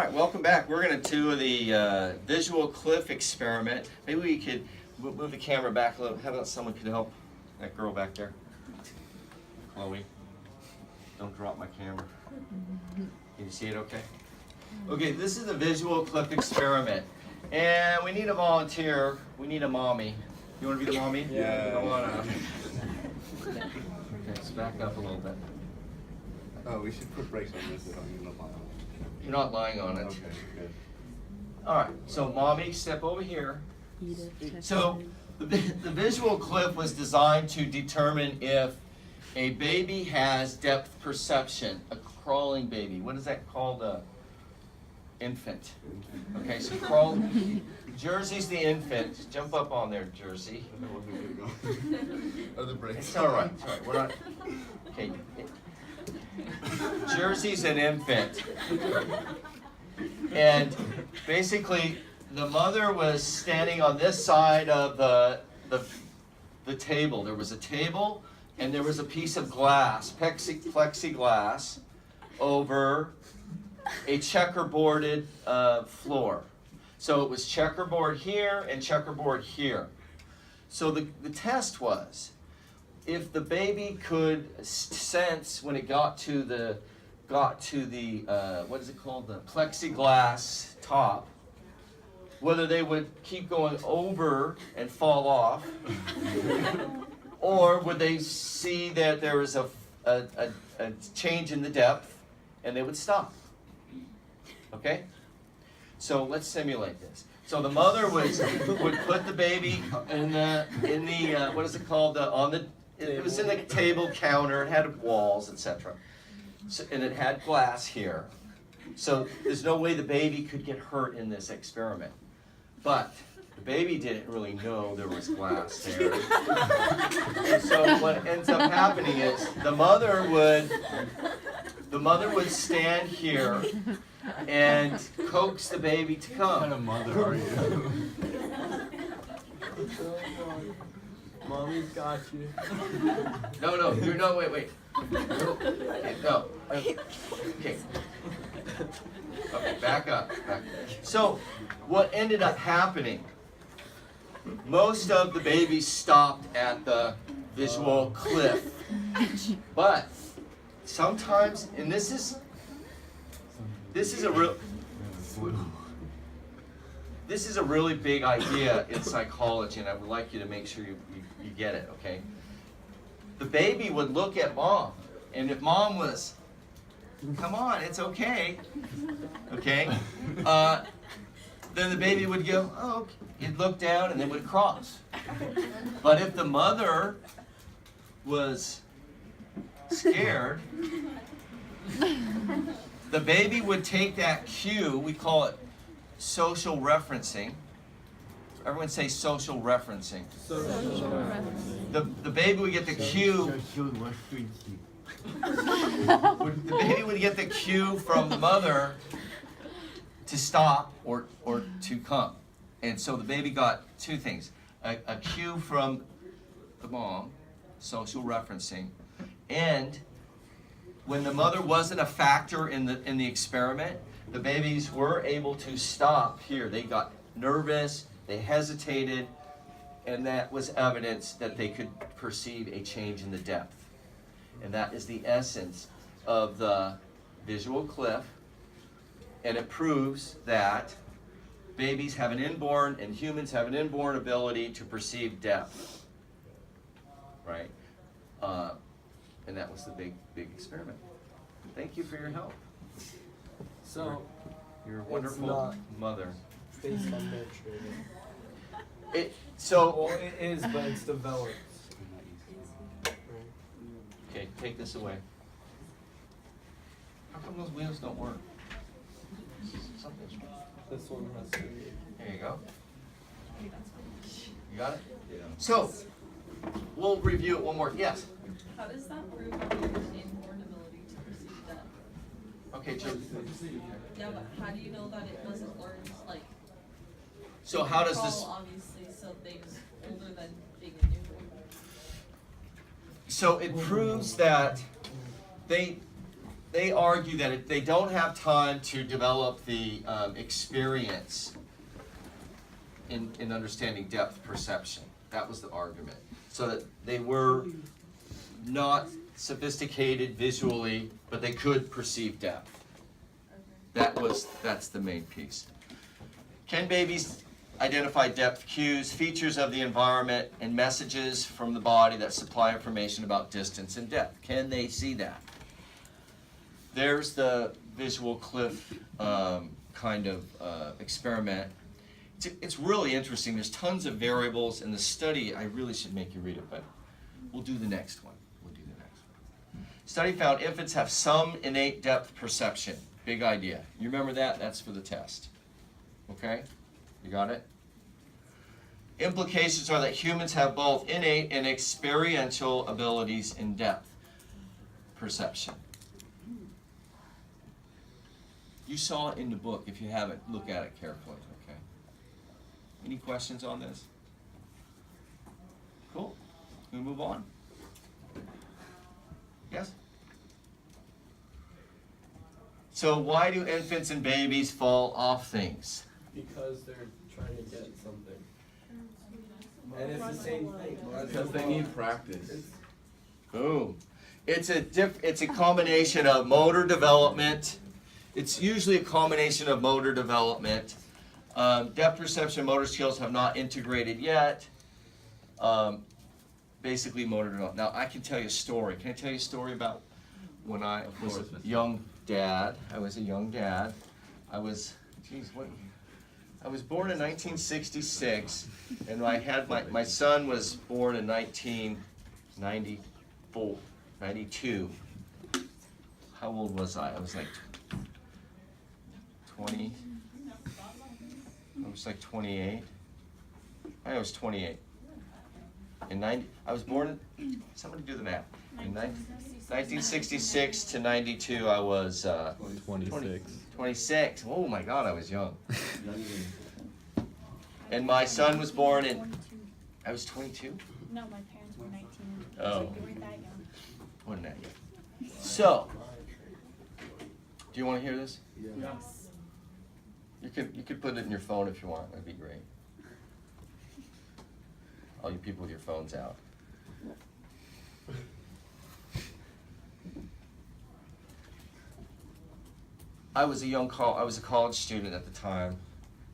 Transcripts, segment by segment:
All right, welcome back. We're going to do the visual cliff experiment. Maybe we could move the camera back a little. How about someone could help that girl back there? Chloe, don't drop my camera. Can you see it okay? Okay, this is the visual cliff experiment. And we need a volunteer. We need a mommy. You want to be the mommy? Yeah. Come on up. Okay, let's back up a little bit. Oh, we should put brakes on this. We don't need no bottom. You're not lying on it. Okay, good. All right, so mommy, step over here. So the visual cliff was designed to determine if a baby has depth perception, a crawling baby. What is that called? Infant. Okay, so crawl. Jersey's the infant. Jump up on there, Jersey. I don't want to get going. Are the brakes? It's all right. It's all right. We're not. Okay. Jersey's an infant, and basically the mother was standing on this side of the table. There was a table, and there was a piece of glass, plexiglass, over a checkerboarded floor. So it was checkerboard here and checkerboard here. So the test was, if the baby could sense when it got to the what is it called, the plexiglass top, whether they would keep going over and fall off, or would they see that there was a change in the depth and they would stop. Okay? So let's simulate this. So the mother would put the baby in the what is it called, it was in the table counter. It had walls, etc. So, and it had glass here. So there's no way the baby could get hurt in this experiment. But the baby didn't really know there was glass there. And so what ends up happening is the mother would stand here and coax the baby to come. What kind of mother are you? Mommy's got you. No, you're no, wait. No. Okay. Okay, back up. So, what ended up happening, most of the babies stopped at the visual cliff. But sometimes, and this is a really big idea in psychology, and I would like you to make sure you get it, okay? The baby would look at mom, and if mom was, come on, it's okay, okay? Then the baby would go, oh, okay. He'd look down and then would cross. But if the mother was scared, the baby would take that cue, we call it social referencing. Everyone say social referencing. The baby would get the cue. The baby would get the cue from the mother to stop or to come. And so the baby got two things. A cue from the mom, social referencing, and when the mother wasn't a factor in the experiment, the babies were able to stop here. They got nervous, they hesitated, and that was evidence that they could perceive a change in the depth. And that is the essence of the visual cliff. And it proves that babies have an inborn, and humans have an inborn ability to perceive depth. Right? And that was the big experiment. Thank you for your help. So, You're a wonderful mother. based on nurture. Well, it is, but it's developed. Right? Okay, take this away. How come those wheels don't work? Something's wrong. This one has to be. There you go. You got it? Yeah. So, we'll review it one more. Yes? How does that prove an inborn ability to perceive depth? Okay, Jim. Yeah, but how do you know that it doesn't learn, like, So how does crawl, this, obviously, so things older than being a newborn? so it proves that they they argue that if they don't have time to develop the experience in understanding depth perception. That was the argument. So that they were not sophisticated visually, but they could perceive depth. That's the main piece. Can babies identify depth cues, features of the environment, and messages from the body that supply information about distance and depth? Can they see that? There's the visual cliff kind of experiment. It's really interesting. There's tons of variables in the study. I really should make you read it, but we'll do the next one. Study found infants have some innate depth perception. Big idea. You remember that? That's for the test. Okay? You got it? Implications are that humans have both innate and experiential abilities in depth perception. You saw it in the book. If you haven't, look at it carefully. Okay? Any questions on this? Cool. We move on. Yes? So why do infants and babies fall off things? Because they're trying to get something. And it's the same thing. Because they need practice. Boom. It's a combination of motor development. It's usually a combination of motor development. Depth perception, motor skills have not integrated yet. Basically motor development. Now I can tell you a story. Can I tell you a story about when I was a young dad? I was a young dad. I was born in 1966, and I had my son was born in 1994, 92. How old was I? I was like 20. I was like 28. I was 28. I was born in, somebody do the math. In 1966 to 92, I was 26. Oh my God, I was young. And my son was born in, I was 22? No, my parents were 19. Oh. So you weren't that young. Wasn't that young. So, do you want to hear this? Yes. You could put it in your phone if you want. That'd be great. All you people with your phones out. I was a college student at the time.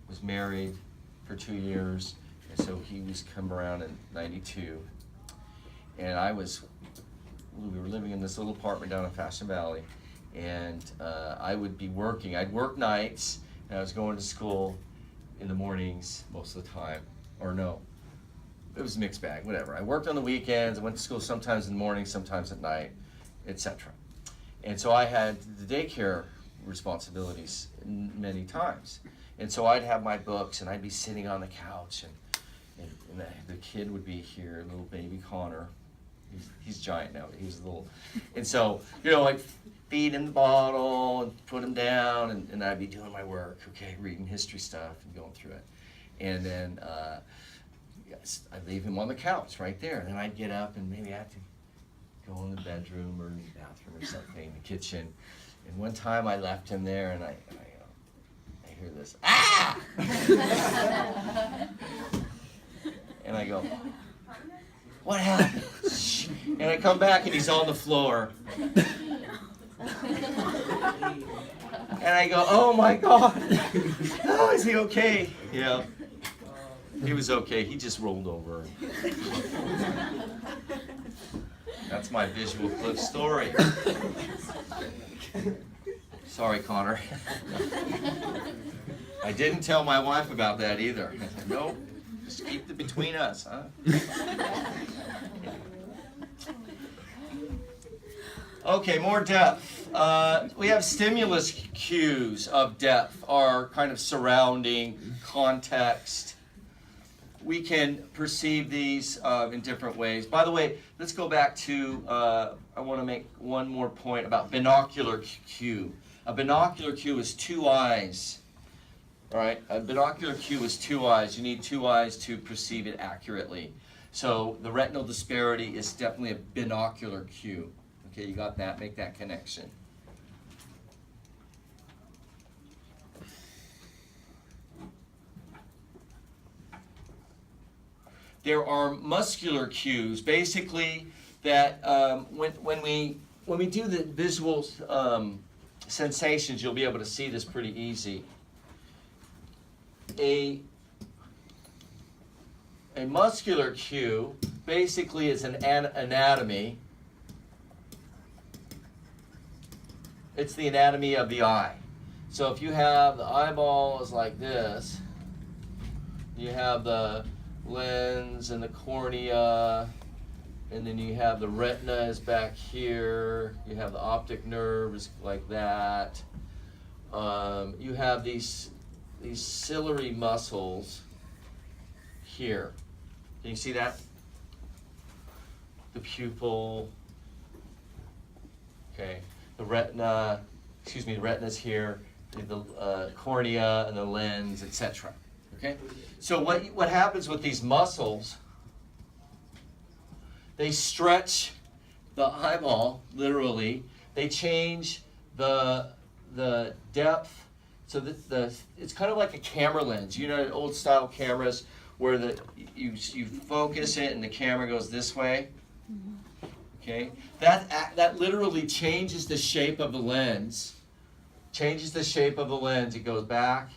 Was married for 2 years, and so he was come around in '92, and we were living in this little apartment down in Fashion Valley, and I would be working. I'd work nights, and I was going to school in the mornings most of the time, or no. It was a mixed bag, whatever. I worked on the weekends, I went to school sometimes in the morning, sometimes at night, etc. And so I had the daycare responsibilities many times. And so I'd have my books, and I'd be sitting on the couch, and the kid would be here, little baby Connor. He's giant now, but he was little. And so, like feed him the bottle and put him down, and I'd be doing my work, okay, reading history stuff and going through it. And then I'd leave him on the couch right there, and then I'd get up and maybe I had to go in the bedroom or in the bathroom or something, in the kitchen. And one time I left him there, and I hear this, ah! And I go, what happened? Shh. And I come back, and he's on the floor. And I go, oh my God, oh, is he okay? Yeah. He was okay. He just rolled over. That's my visual clip story. Sorry, Connor. I didn't tell my wife about that either. I said, nope, just keep it between us, huh? Okay, more depth. We have stimulus cues of depth, our kind of surrounding context. We can perceive these in different ways. By the way, let's go back to, I want to make one more point about binocular cue. A binocular cue is 2 eyes. All right, a binocular cue is 2 eyes. You need 2 eyes to perceive it accurately. So the retinal disparity is definitely a binocular cue. Okay, you got that? Make that connection. there are muscular cues, basically that when we do the visual sensations, you'll be able to see this pretty easy. A muscular cue basically is an anatomy. It's the anatomy of the eye. So if you have the eyeball is like this, you have the lens and the cornea, and then you have the retina is back here, you have the optic nerve is like that. You have these ciliary muscles here. Can you see that? The pupil, okay, the retina, the retina's here, the cornea and the lens, etc. Okay? So what happens with these muscles, they stretch the eyeball, literally. They change the depth. So it's kind of like a camera lens. You know, old style cameras where you focus it and the camera goes this way. Okay? That literally changes the shape of the lens. Changes the shape of the lens. It goes back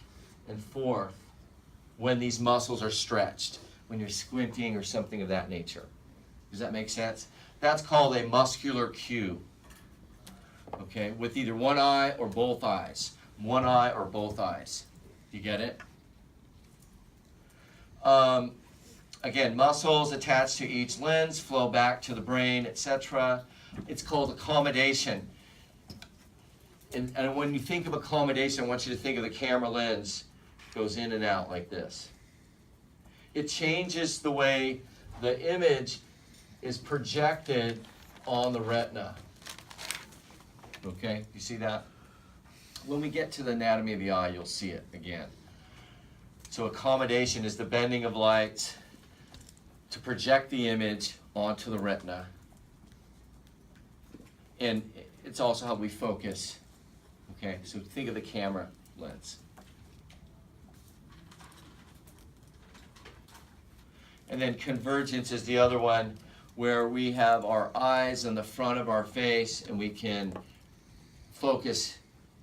and forth when these muscles are stretched, when you're squinting or something of that nature. Does that make sense? That's called a muscular cue. Okay, with either one eye or both eyes. One eye or both eyes. You get it? Again, muscles attached to each lens flow back to the brain, etc. It's called accommodation. And when you think of accommodation, I want you to think of the camera lens goes in and out like this. It changes the way the image is projected on the retina. Okay, you see that? When we get to the anatomy of the eye, you'll see it again. So accommodation is the bending of light to project the image onto the retina. And it's also how we focus. Okay, so think of the camera lens. And then convergence is the other one, where we have our eyes in the front of our face and we can focus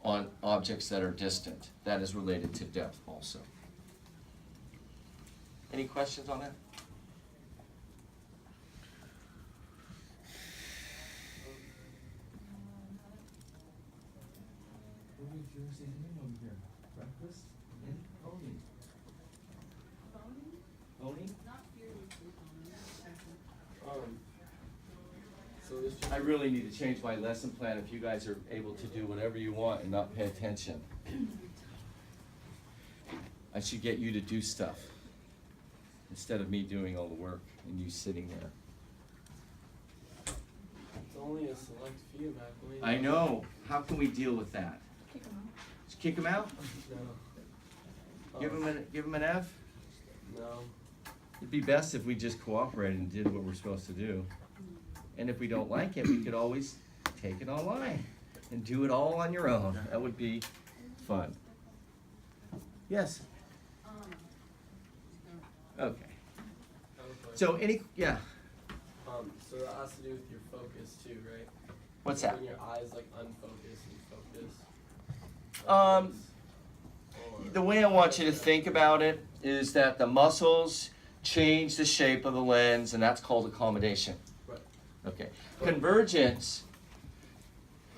on objects that are distant. That is related to depth also. Any questions on that? Breakfast? Pony. Pony? So this I really need to change my lesson plan if you guys are able to do whatever you want and not pay attention. I should get you to do stuff instead of me doing all the work and you sitting there. It's only a select few, Mac. I know. How can we deal with that? Kick 'em out. Just kick them out? No. Give them an F? No. It'd be best if we just cooperated and did what we're supposed to do. And if we don't like it, we could always take it online and do it all on your own. That would be fun. Yes? Okay. So yeah. So that has to do with your focus too, right? What's that? When your eyes like unfocus and focus. Or The way I want you to think about it is that the muscles change the shape of the lens, and that's called accommodation. Right. Okay. Convergence,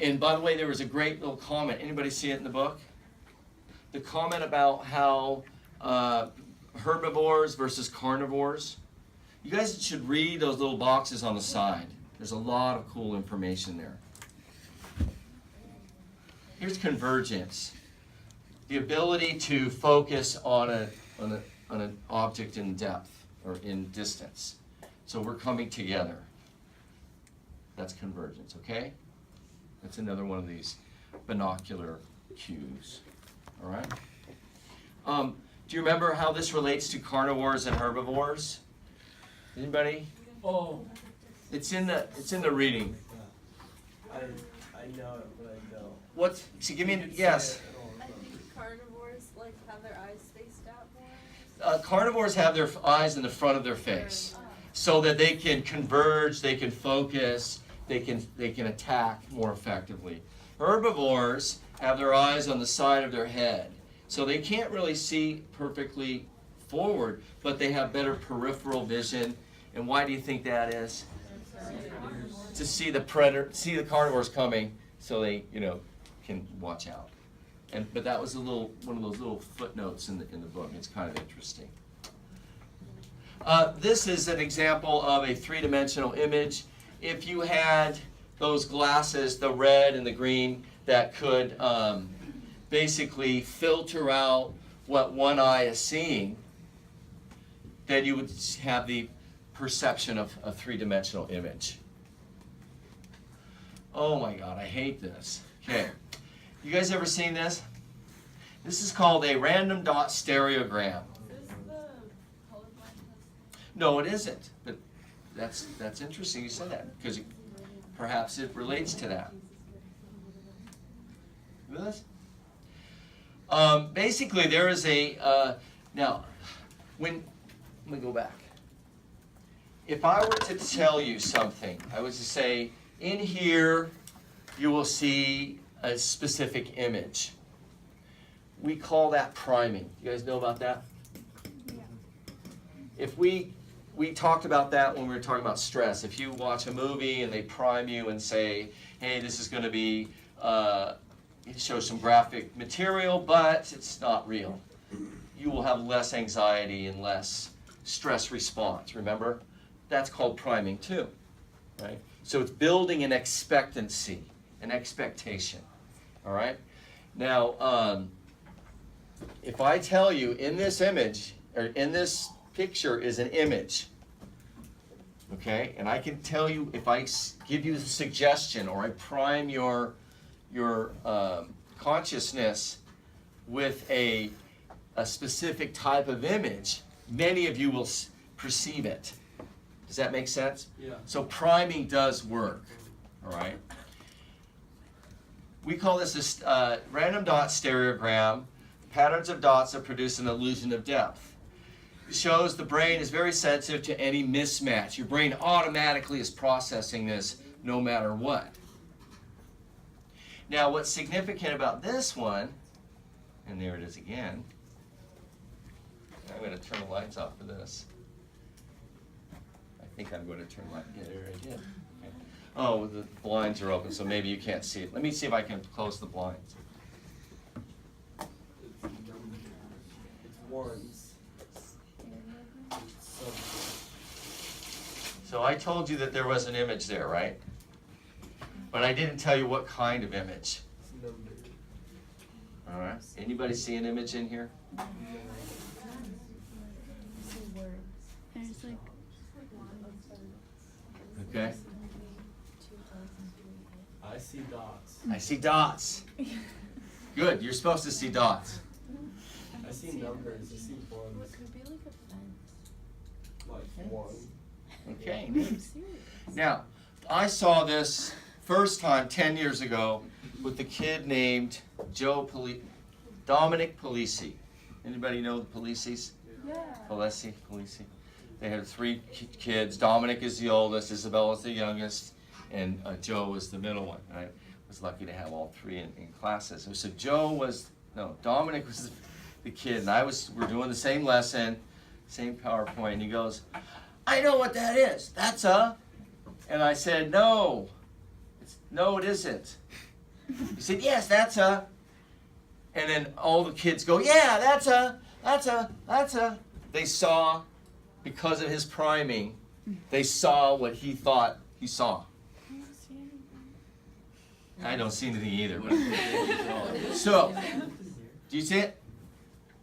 and by the way, there was a great little comment. Anybody see it in the book? The comment about how herbivores versus carnivores. You guys should read those little boxes on the side. There's a lot of cool information there. Here's convergence. The ability to focus on an object in depth or in distance. So we're coming together. That's convergence, okay? That's another one of these binocular cues. All right? Do you remember how this relates to carnivores and herbivores? Anybody? Oh. It's in the reading. I know it, but I don't. What? So give me You could say yes. it, I don't I remember. think carnivores like have their eyes spaced out more? Carnivores have their eyes in the front of their face, so that they can converge, they can focus, they can attack more effectively. Herbivores have their eyes on the side of their head, so they can't really see perfectly forward, but they have better peripheral vision. And why do you think that is? To see the predator, see the carnivores coming, so they, can watch out. But that was one of those little footnotes in the book. It's kind of interesting. This is an example of a three-dimensional image. If you had those glasses, the red and the green, that could basically filter out what one eye is seeing, then you would have the perception of a three-dimensional image. Oh my God, I hate this. Okay, you guys ever seen this? This is called a random dot stereogram. Is this the colorblind test? No, it isn't. But that's interesting you said that, because perhaps it relates to that. With us? Basically, there is a now. Let me go back. If I were to tell you something, I was to say, in here, you will see a specific image. We call that priming. You guys know about that? Yeah. If we talked about that when we were talking about stress. If you watch a movie and they prime you and say, hey, this is going to be, show some graphic material, but it's not real. You will have less anxiety and less stress response, remember? That's called priming too, right? So it's building an expectancy, an expectation, all right? Now, if I tell you in this image, or in this picture is an image, okay? And I can tell you, if I give you a suggestion or I prime your consciousness with a specific type of image, many of you will perceive it. Does that make sense? Yeah. So priming does work, all right? We call this a random dot stereogram. Patterns of dots that produce an illusion of depth. It shows the brain is very sensitive to any mismatch. Your brain automatically is processing this no matter what. Now, what's significant about this one, and there it is again. I'm going to turn the lights off for this. I think I'm going to turn the light. Yeah, there I did. Okay. Oh, the blinds are open, so maybe you can't see it. Let me see if I can close the blinds. It's ones. So So I told you that there was an image there, right? But I didn't tell you what kind of image. it's numbered. All right. Anybody see an image in here? There's like Okay. I see dots. I see dots. Good. You're supposed to see dots. I see numbers. I see ones. Could be like a fence. Like one. Okay. Now, I saw this first time 10 years ago with a kid named Dominic Polisi. Anybody know the Polisis? yeah. Polisi. They had three kids. Dominic is the oldest, Isabella's the youngest, and Joe was the middle one. I was lucky to have all three in classes. So Dominic was the kid, and we're doing the same lesson, same PowerPoint, and he goes, I know what that is. That's a, and I said, no, it isn't. He said, yes, that's a, and then all the kids go, yeah, that's a. They saw, because of his priming, they saw what he thought he saw. I don't see anything. I don't see anything either. But so, do you see it?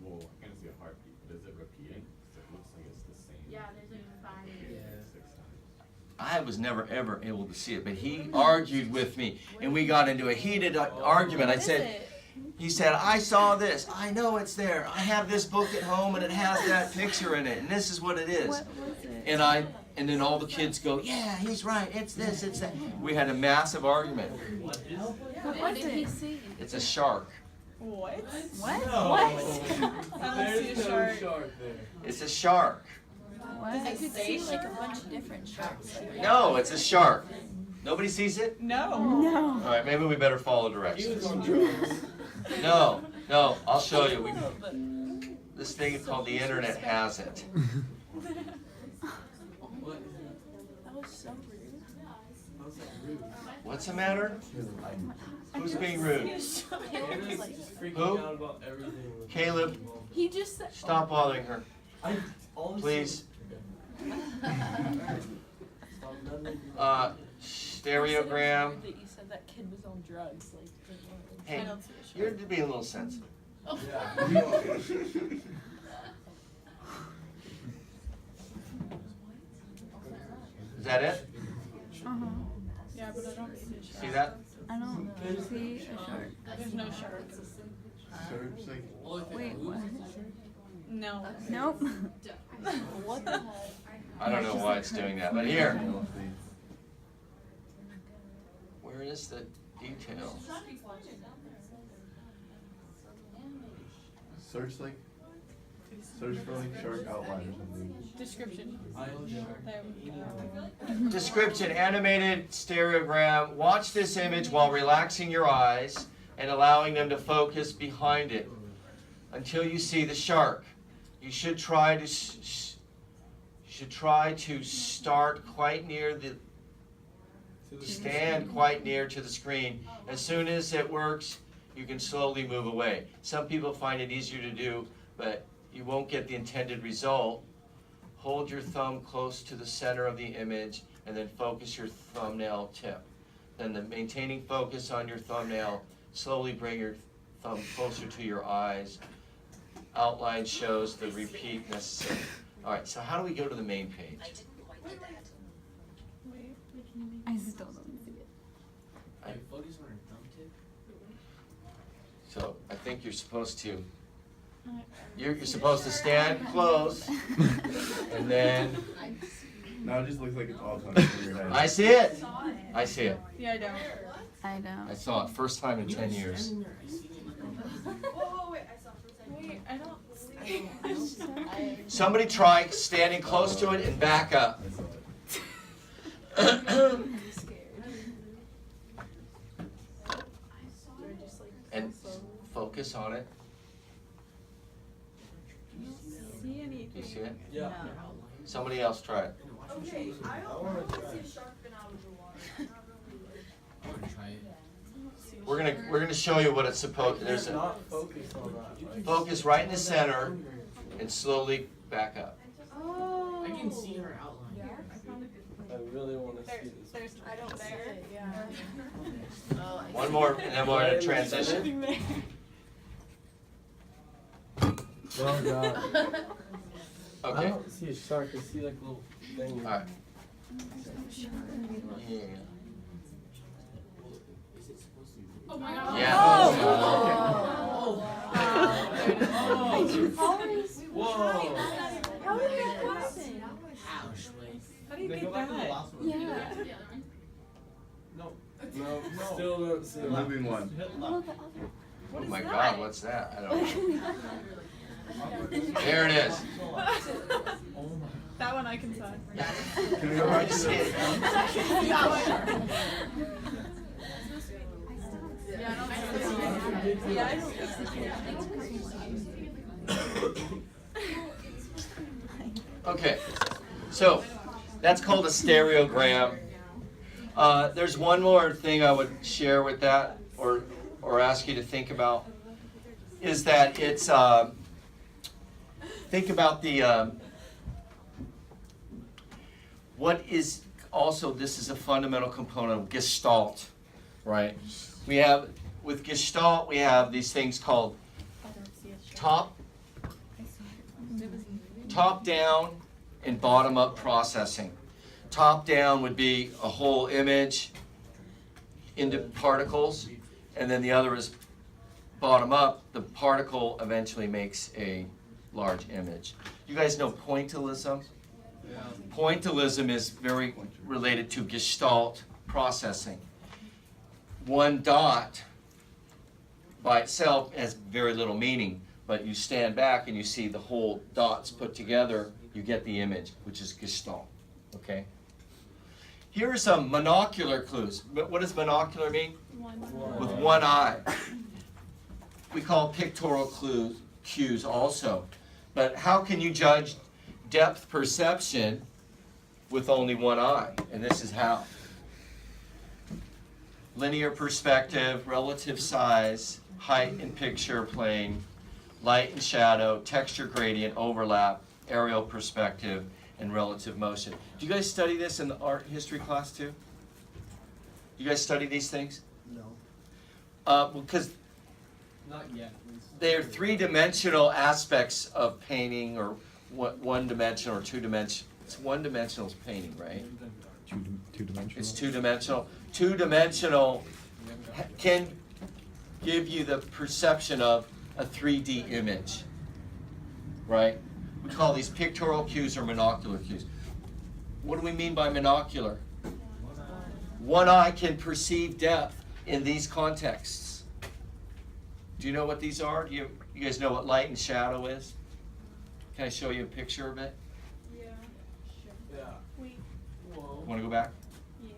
Well, I kind of see a heartbeat, but is it repeating? 'Cause it looks like it's the same. Yeah, there's like 5. Yeah. 6 times. I was never ever able to see it, but he argued with me, and we got into a heated argument. I said, he said, I saw this. I know it's there. I have this book at home, and it has that picture in it, and this is what it is. What was it? And then all the kids go, yeah, he's right. It's this, it's that. We had a massive argument. What was it? It's a shark. What? What? No. What? I don't see a There's no shark. shark there. It's a shark. I could see like a bunch of different sharks. No, it's a shark. Nobody sees it? No. No. All right, maybe we better follow He directions. was on drugs. No, no, I'll show you. This thing called the internet has it. What? That was so rude. How's that rude? What's the matter? Who's being rude? Taylor's freaking Who? out about everything. with Caleb. basketball. He just said. Stop bothering her, I honestly. please. Stop nothing. Stereogram. That you said that kid was on drugs. Like, Hey, I don't see a you're shark. being a little sensitive. Yeah. Is that it? Uh-huh. Yeah, but I don't see a shark. See that? I don't see a shark. There's no shark. Search like Wait, what? No. Nope. What the heck? I don't know why it's doing that, but here. Where is the detail? search like search for like shark outline or something. Description. I own shark. There we go. Description, animated stereogram. Watch this image while relaxing your eyes and allowing them to focus behind it until you see the shark. You should try to start quite near the stand quite near to the screen. As soon as it works, you can slowly move away. Some people find it easier to do, but you won't get the intended result. Hold your thumb close to the center of the image and then focus your thumbnail tip. Then maintaining focus on your thumbnail, slowly bring your thumb closer to your eyes. Outline shows the repeat necessary. All right, so how do we go to the main page? I still don't see it. Hey, focus on her thumb tip. So I think you're supposed to, you're supposed to stand close and then, Now it just looks like it's all coming from your head. I see it. I see it. Yeah, I don't. I don't. I saw it first time in 10 years. Wait, I don't see. Somebody try standing close to it and back up. And focus on it. See anything? Do you see it? Yeah. Somebody else try it. Okay, I I wanna don't try see a it. shark fin out of the water. I'm not really I wanna try it. We're gonna show you what it's supposed. There's a Not focus on that. focus right in the center and slowly back up. Oh. I can see her outline. Yeah, I found a good I really wanna see this. There's I don't see it, yeah. Oh, I One see. more, and then we're gonna transition. nothing there. Oh god. I Okay. don't see a shark, I see like little things. All right. Yeah. Is it supposed to be? Oh my god. Yeah. Oh. Whoa. How did that happen? Ouch, wait. How do you get that? Yeah. No, still don't see it. Moving one. Oh, the other. Oh my God, what's that? I don't know. There it is. That one I can sign. Can we go back to See it? Yeah, I don't Okay, so that's called a stereogram. There's one more thing I would share with that, or ask you to think about, is that it's think about the what is also, this is a fundamental component of Gestalt, right? We have with Gestalt we have these things called top down and bottom up processing. Top down would be a whole image into particles, and then the other is bottom up. The particle eventually makes a large image. You guys know pointillism? Pointillism is very related to Gestalt processing. One dot by itself has very little meaning, but you stand back and you see the whole dots put together, you get the image, which is Gestalt, okay? Here are some monocular clues. What does monocular mean? With one eye. We call pictorial cues also. But how can you judge depth perception with only one eye? And this is how. Linear perspective, relative size, height and picture plane, light and shadow, texture gradient, overlap, aerial perspective, and relative motion. Do you guys study this in the art history class too? You guys study these things? No, Because not yet. they're three-dimensional aspects of painting, or one-dimensional or two-dimensional. It's one-dimensional painting, right? Two-dimensional? It's two-dimensional. Two-dimensional can give you the perception of a 3D image, right? We call these pictorial cues or monocular cues. What do we mean by monocular? One eye can perceive depth in these contexts. Do you know what these are? You guys know what light and shadow is? Can I show you a picture of it? Yeah, sure. Yeah. Wait, Whoa. Want to go back? yeah.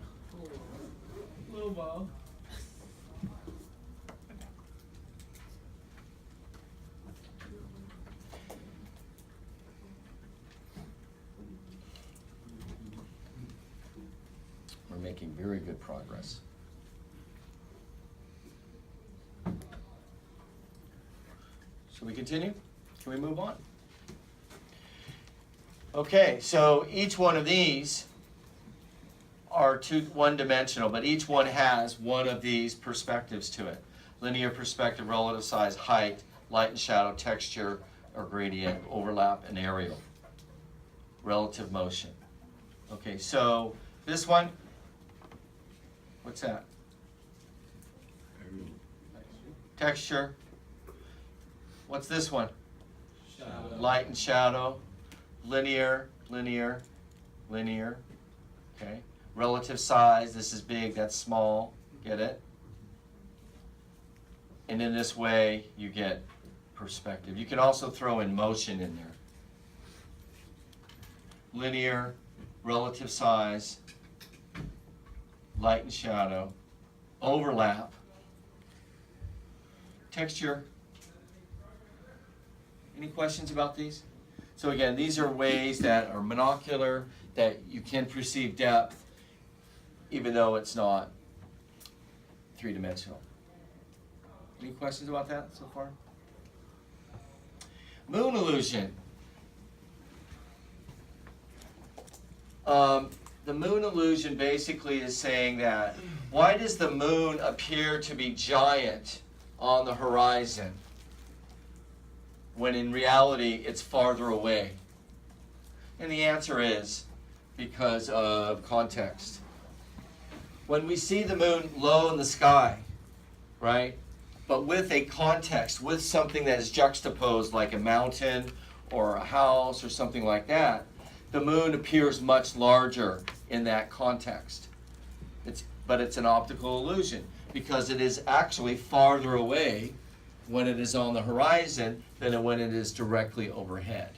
Little Bo. We're making very good progress. Shall we continue? Can we move on? Okay, so each one of these are one-dimensional, but each one has one of these perspectives to it. Linear perspective, relative size, height, light and shadow, texture or gradient, overlap, and aerial. Relative motion. Okay, so this one, what's that? Texture. What's this one? Shadow. Light and shadow. Linear, linear, linear. Okay. Relative size, this is big, that's small. Get it? And in this way, you get perspective. You can also throw in motion in there. Linear, relative size, light and shadow, overlap, texture. Any questions about these? So again, these are ways that are monocular, that you can perceive depth, even though it's not three-dimensional. Any questions about that so far? Moon illusion. The moon illusion basically is saying that, why does the moon appear to be giant on the horizon when in reality it's farther away? And the answer is because of context. When we see the moon low in the sky, right, but with a context, with something that is juxtaposed like a mountain or a house or something like that, the moon appears much larger in that context. But it's an optical illusion because it is actually farther away when it is on the horizon than when it is directly overhead.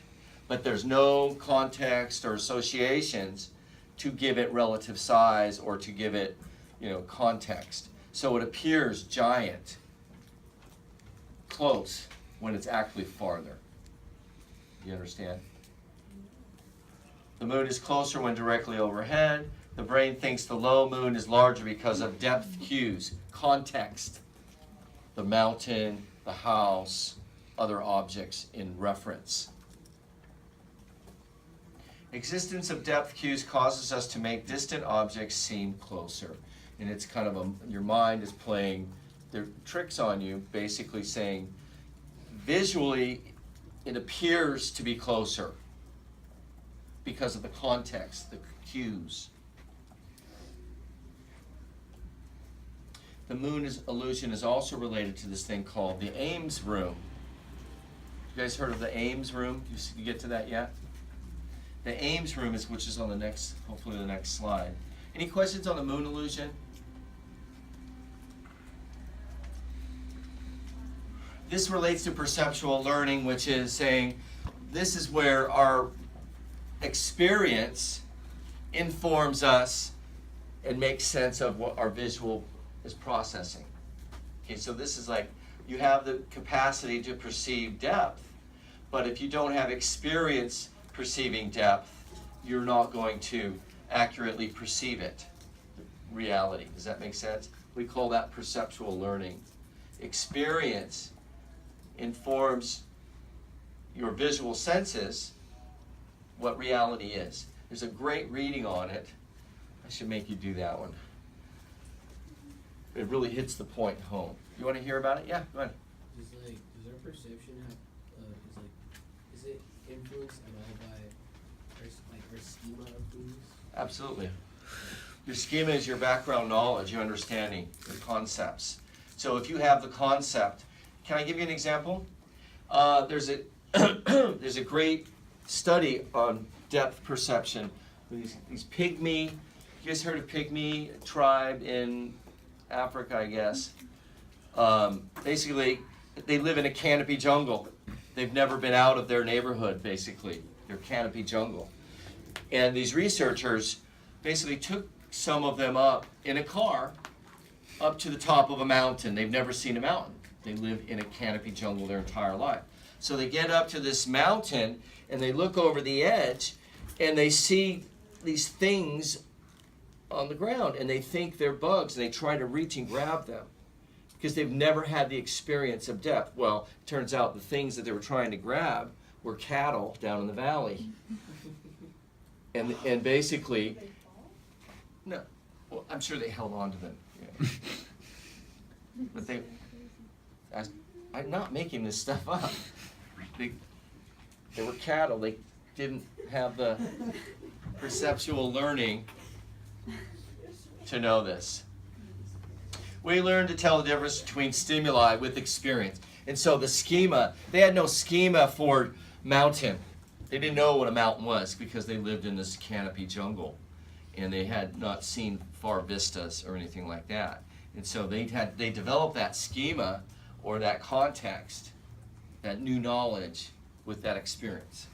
But there's no context or associations to give it relative size or to give it, context. So it appears giant, close, when it's actually farther. You understand? The moon is closer when directly overhead. The brain thinks the low moon is larger because of depth cues, context. The mountain, the house, other objects in reference. Existence of depth cues causes us to make distant objects seem closer. And it's kind of your mind is playing their tricks on you, basically saying, visually, it appears to be closer because of the context, the cues. The moon illusion is also related to this thing called the Ames room. You guys heard of the Ames room? You get to that yet? The Ames room is, which is on the next, hopefully the next slide. Any questions on the moon illusion? this relates to perceptual learning, which is saying this is where our experience informs us and makes sense of what our visual is processing. Okay, so this is like you have the capacity to perceive depth, but if you don't have experience perceiving depth, you're not going to accurately perceive it, reality. Does that make sense? We call that perceptual learning. Experience informs your visual senses what reality is. There's a great reading on it. I should make you do that one. It really hits the point home. You want to hear about it? Yeah, go ahead. Does our perception have, is it influenced at all by our schema of things? Absolutely. Your schema is your background knowledge, your understanding, your concepts. So if you have the concept, can I give you an example? There's a great study on depth perception. These pygmy, you guys heard of pygmy tribe in Africa, I guess. Basically, they live in a canopy jungle. They've never been out of their neighborhood, basically, their canopy jungle. And these researchers basically took some of them up in a car up to the top of a mountain. They've never seen a mountain. They live in a canopy jungle their entire life. So they get up to this mountain and they look over the edge and they see these things on the ground and they think they're bugs and they try to reach and grab them because they've never had the experience of depth. Well, it turns out the things that they were trying to grab were cattle down in the valley. And basically, no, well, I'm sure they held on to them. Yeah. But I'm not making this stuff up. They were cattle. They didn't have the perceptual learning to know this. We learn to tell the difference between stimuli with experience. And so the schema, they had no schema for mountain. They didn't know what a mountain was because they lived in this canopy jungle and they had not seen far vistas or anything like that. And so they developed that schema or that context, that new knowledge with that experience.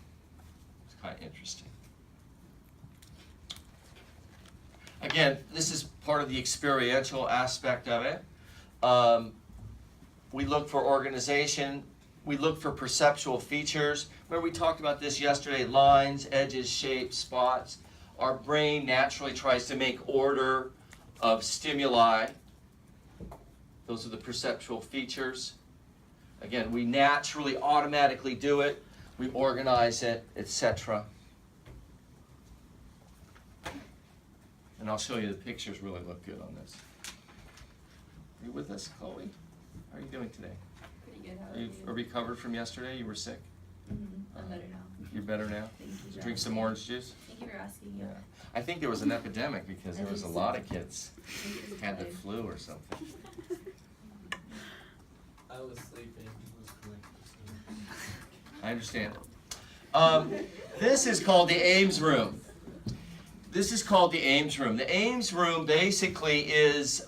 It's kind of interesting. Again, this is part of the experiential aspect of it. We look for organization. We look for perceptual features. Remember we talked about this yesterday, lines, edges, shapes, spots. Our brain naturally tries to make order of stimuli. Those are the perceptual features. Again, we naturally, automatically do it. We organize it, etc. And I'll show you the pictures really look good on this. Are you with us, Chloe? How are you doing today? Pretty good, how Are are you you? recovered from yesterday? You were sick? I'm better now. You're better now? Thank you for Drink some asking. orange juice? Thank you for asking, yeah. I think there was an epidemic because there was a lot of kids I think it was had the good. flu or something. I was sleeping. I understand. This is called the Ames room. This is called the Ames room. The Ames room basically is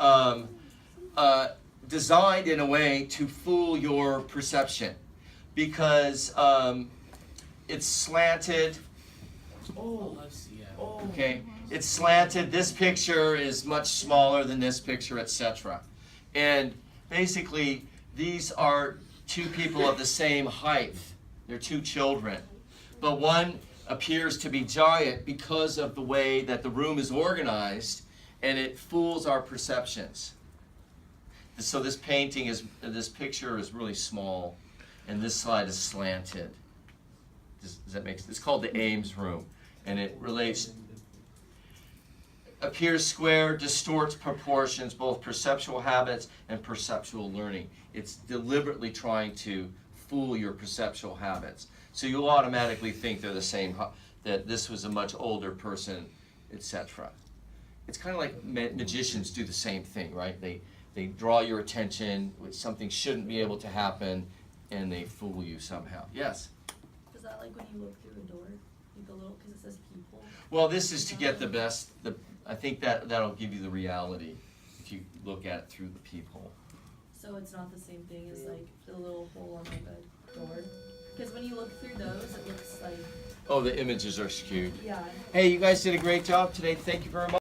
designed in a way to fool your perception because it's slanted. Oh, I've seen, yeah. Okay, it's slanted. This picture is much smaller than this picture, etc. And basically, these are two people of the same height. They're two children. But one appears to be giant because of the way that the room is organized, and it fools our perceptions. So this picture is really small, and this slide is slanted. Does that make sense? It's called the Ames room, and it appears square, distorts proportions, both perceptual habits and perceptual learning. It's deliberately trying to fool your perceptual habits. So you'll automatically think they're the same, that this was a much older person, etc. It's kind of like magicians do the same thing, right? They draw your attention with something shouldn't be able to happen, and they fool you somehow. Yes? Is that like when you look through a door? Like a little, because it says people? Well, this is to get the best, I think that'll give you the reality if you look at it through the peephole. So so it's not the same thing as like the little hole on my bed door. Because when you look through those, it looks like, Oh, the images are skewed. yeah. Hey, you guys did a great job today. Thank you very much.